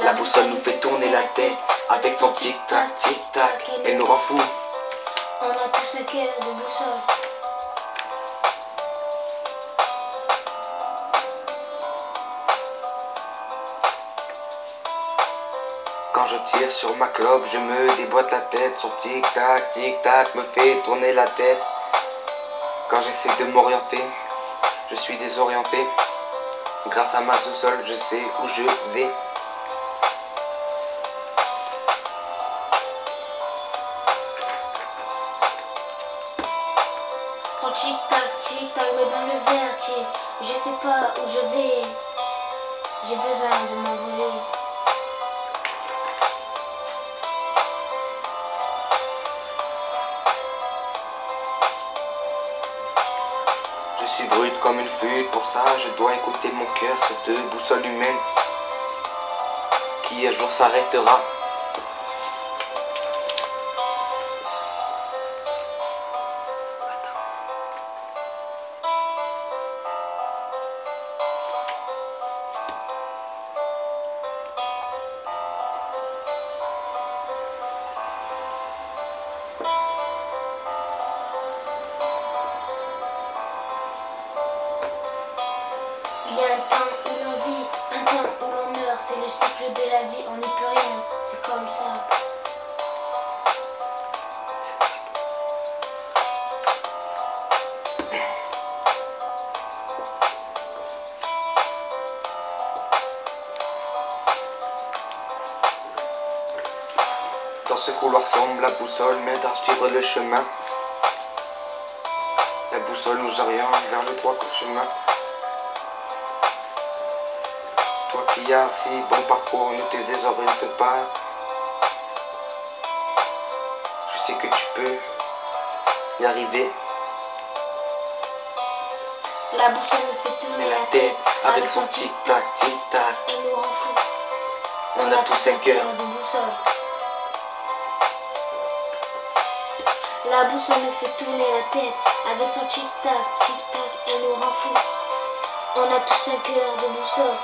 La boussole nous fait tourner la tête avec son tic-tac, tic-tac, elle nous rend fous. On a tous un cœur de boussole. Quand je tire sur ma clope, je me déboîte la tête. Son tic-tac, tic-tac me fait tourner la tête. Quand j'essaie de m'orienter, je suis désorienté. Grâce à ma boussole, je sais où je vais. Son tic-tac, tic-tac me donne le vertige. Je sais pas où je vais. J'ai besoin de m'envoler. Je suis brute comme une flûte, pour ça je dois écouter mon cœur, cette boussole humaine qui un jour s'arrêtera. Il y a un temps où l'on vit, un temps où l'on meurt. C'est le cycle de la vie, on n'y peut rien. C'est comme ça. Dans ce couloir sombre, la boussole m'aide à suivre le chemin. La boussole nous oriente vers le droit chemin. Toi qui as si bon parcours, ne te désoriente pas. Je sais que tu peux y arriver. La boussole me fait tourner la tête avec son tic-tac, tic-tac. Elle nous rend fous. On a tous un cœur de boussole. La boussole me fait tourner la tête avec son tic-tac, tic-tac. Elle nous rend fous. On a tous un cœur de boussole.